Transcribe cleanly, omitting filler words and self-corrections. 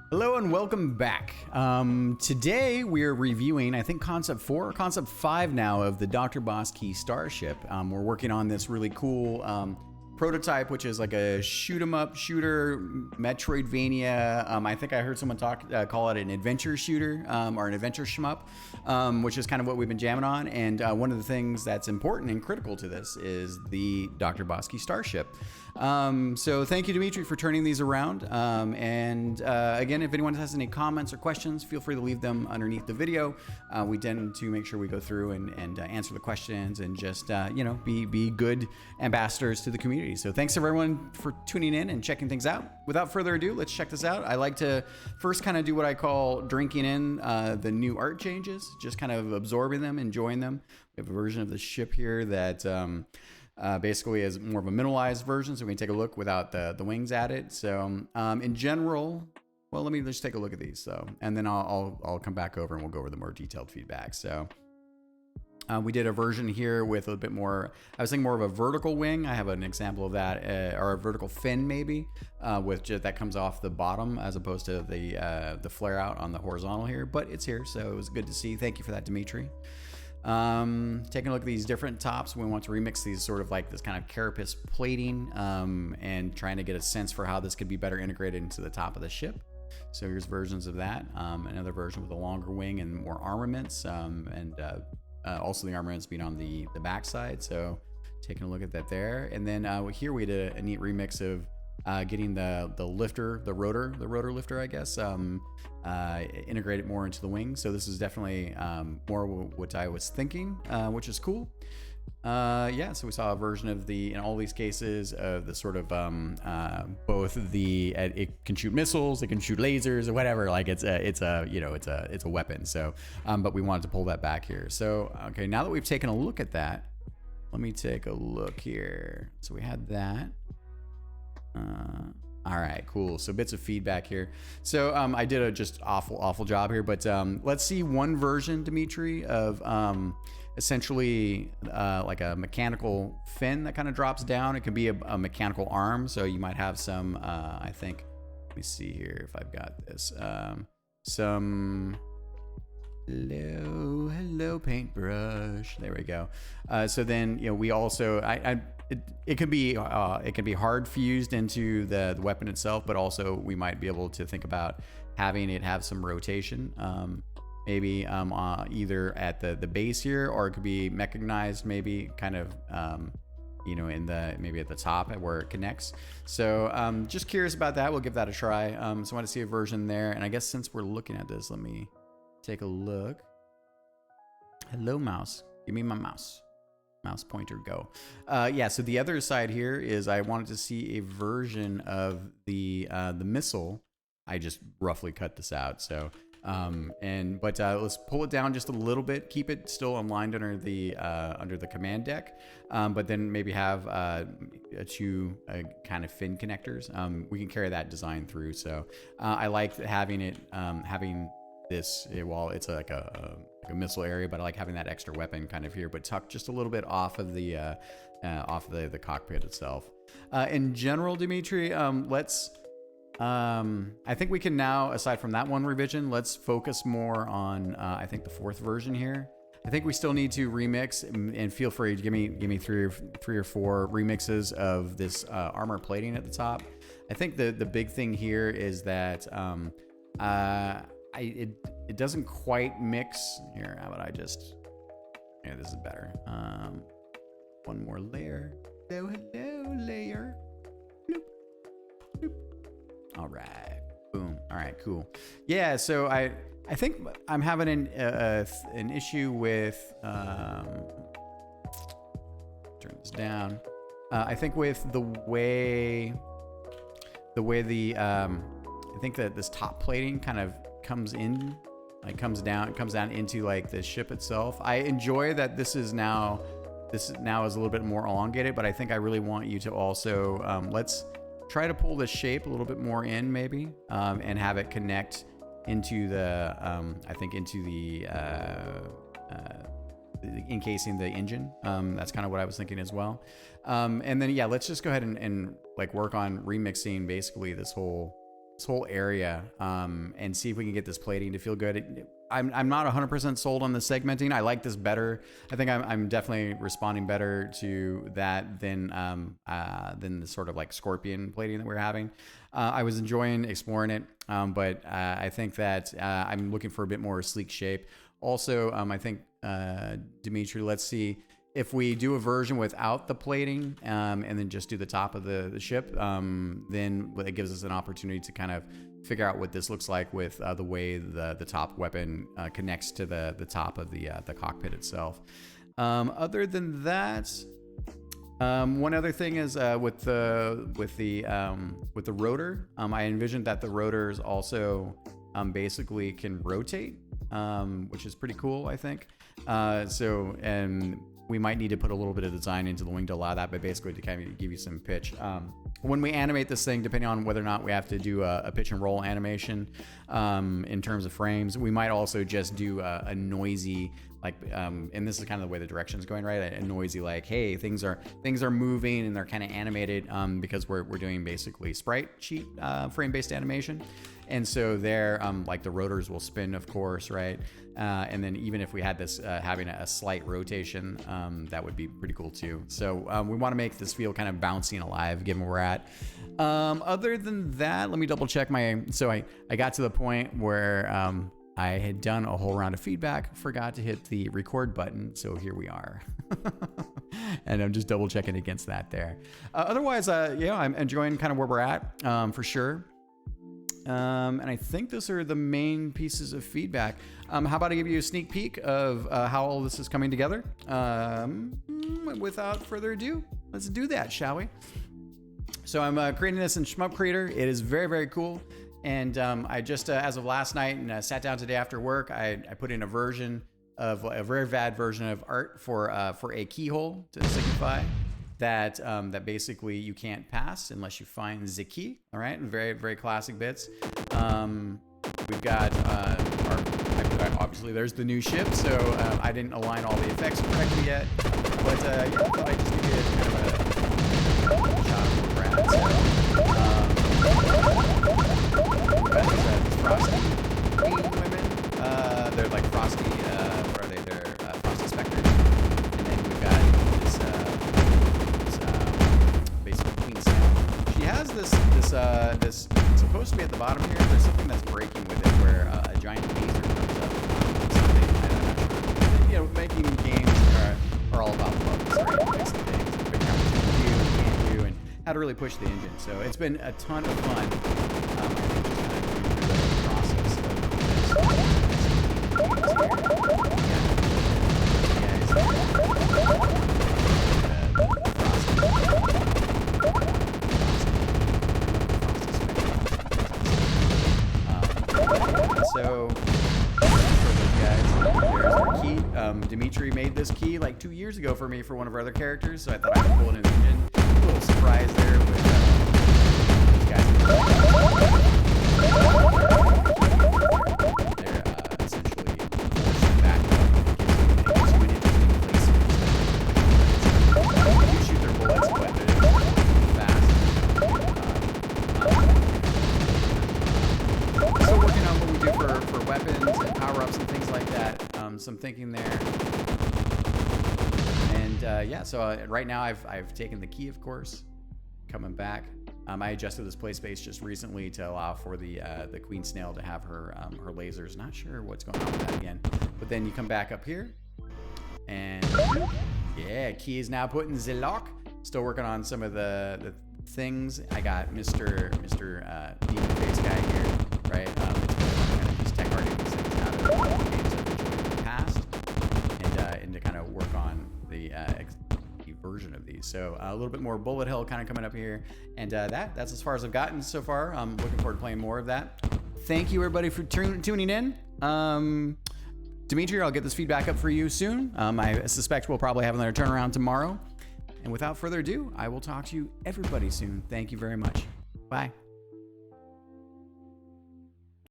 Hello and welcome back. Today we're reviewing, I think, Concept 4 or Concept 5 now of the DrBossKey Starship. We're working on this really cool prototype, which is like a shoot 'em up shooter, Metroidvania. I think I heard someone call it an adventure shooter or an adventure SHMUP, which is kind of what we've been jamming on. And one of the things that's important and critical to this is the DrBossKey Starship. So thank you, Dimitri, for turning these around. Again, if anyone has any comments or questions, feel free to leave them underneath the video. We tend to make sure we go through and answer the questions and just, be good ambassadors to the community. So thanks everyone for tuning in and checking things out. Without further ado, let's check this out. I like to first kind of do what I call drinking in the new art changes, just kind of absorbing them, enjoying them. We have a version of the ship here that basically is more of a minimalized version, so we can take a look without the wings added. So in general, well, let me just take a look at these, and then I'll come back over and we'll go over the more detailed feedback. So we did a version here with a bit more, I was thinking more of a vertical wing. I have an example of that, or a vertical fin maybe, with just that comes off the bottom as opposed to the flare out on the horizontal here, but it's here, so it was good to see. Thank you for that, Dimitri. Taking a look at these different tops, we want to remix these sort of like this kind of carapace plating, and trying to get a sense for how this could be better integrated into the top of the ship. So here's versions of that. Another version with a longer wing and more armaments, also the armaments being on the back side. So taking a look at that there. And then here we did a neat remix of getting the lifter, the rotor lifter, I guess, integrate it more into the wing. So this is definitely more what I was thinking, which is cool. Yeah, so we saw a version of in all these cases of the sort of both it can shoot missiles, it can shoot lasers or whatever. Like it's a weapon. So, but we wanted to pull that back here. So, okay, now that we've taken a look at that, let me take a look here. So we had that. All right, cool. So bits of feedback here. So I did a just awful job here, but let's see one version, Dimitri, of essentially like a mechanical fin that kind of drops down. It can be a mechanical arm. So you might have some, I think, let me see here if I've got this, some, hello paintbrush. There we go. So then, we also, it can be hard fused into the weapon itself, but also we might be able to think about having it have some rotation, maybe either at the base here, or it could be mechanized, maybe kind of maybe at the top where it connects. So just curious about that. We'll give that a try. So I want to see a version there, and I guess since we're looking at this, let me take a look. Hello mouse, give me my mouse pointer, go. Yeah, so the other side here is I wanted to see a version of the missile. I just roughly cut this out. So let's pull it down just a little bit, keep it still aligned under the command deck, but then maybe have two kind of fin connectors. We can carry that design through. So I like having it having this, while it's like a missile area, but I like having that extra weapon kind of here, but tucked just a little bit off of the cockpit itself. In general, Dimitri, let's I think we can now, aside from that one revision, let's focus more on I think the fourth version here. I think we still need to remix, and feel free to give me three or four remixes of this armor plating at the top. I think the big thing here is that it doesn't quite mix here. How about this is better. One more layer. Hello layer. Bloop, bloop. All right, boom. All right, cool. Yeah, so I think I'm having an issue with turn this down. I think with the way I think that this top plating kind of comes down into like the ship itself. I enjoy that this now is a little bit more elongated, but I think I really want you to also let's try to pull the shape a little bit more in, maybe, and have it connect into the encasing the engine. That's kind of what I was thinking as well. And then yeah, let's just go ahead and like work on remixing basically this whole whole area and see if we can get this plating to feel good. I'm not 100% sold on the segmenting. I like this better. I think I'm definitely responding better to that than the sort of like scorpion plating that we're having. I was enjoying exploring it, but I think that I'm looking for a bit more sleek shape. Also, I think, Dimitri, let's see if we do a version without the plating and then just do the top of the ship, then it gives us an opportunity to kind of figure out what this looks like with the way the top weapon connects to the top of the cockpit itself. Other than that, one other thing is with the rotor, I envisioned that the rotors also basically can rotate, which is pretty cool, I think. And we might need to put a little bit of design into the wing to allow that, but basically to kind of give you some pitch. When we animate this thing, depending on whether or not we have to do a pitch and roll animation in terms of frames, we might also just do a noisy, like, and this is kind of the way the direction is going, right? A noisy, like, hey, things are moving and they're kind of animated because we're doing basically sprite sheet frame-based animation. And so there, like the rotors will spin, of course, right? And then even if we had this having a slight rotation, that would be pretty cool too. So we want to make this feel kind of bouncy and alive, given where we're at. Other than that, let me double check so I got to the point where I had done a whole round of feedback, forgot to hit the record button, so here we are. And I'm just double checking against that there. Otherwise, I'm enjoying kind of where we're at, for sure. And I think those are the main pieces of feedback. How about I give you a sneak peek of how all this is coming together? Without further ado, let's do that, shall we? So I'm creating this in SHMUP Creator. It is very, very cool. And I just, as of last night, and sat down today after work, I put in a very bad version of art for a keyhole to signify that basically you can't pass unless you find the key. All right, very, very classic bits. We've got obviously there's the new ship, so I didn't align all the effects correctly yet, but I thought I'd just give you kind of a shot of where we're at. We've got these frosty queen women. They're like frosty, what are they? They're frosty specters. And then we've got this basically queen snail. She has this it's supposed to be at the bottom here. There's something that's breaking with it where a giant laser comes up. Something, I'm not sure. You know, making games are all about bugs, right? Fixing things, figuring out what you can do, can't do, and how to really push the engine. So it's been a ton of fun. I think just kind of going through the process of So, for those guys, there's our key. Dimitri made this key like 2 years ago for me for one of our other characters, so I thought I would pull it in the engine. A little surprise there with these guys. They're essentially forcing back up. It gives you an interesting place. You shoot their bullets, but they're fast. Still working on what we do for weapons and power-ups and things like that. Some thinking there. And so right now I've taken the key, of course, coming back. I adjusted this play space just recently to allow for the queen snail to have her lasers. Not sure what's going on with that again. But then you come back up here, and yeah, key is now put in the lock. Still working on some of the things. I got Mr. Demon Face guy here, right? It's kind of these tech hardening things out of games I've enjoyed in the past, and to kind of work on the version of these. So a little bit more bullet hell kind of coming up here, and that's as far as I've gotten so far. I'm looking forward to playing more of that. Thank you everybody for tuning in. Dimitri, I'll get this feedback up for you soon. I suspect we'll probably have another turnaround tomorrow. And without further ado, I will talk to you everybody soon. Thank you very much. Bye.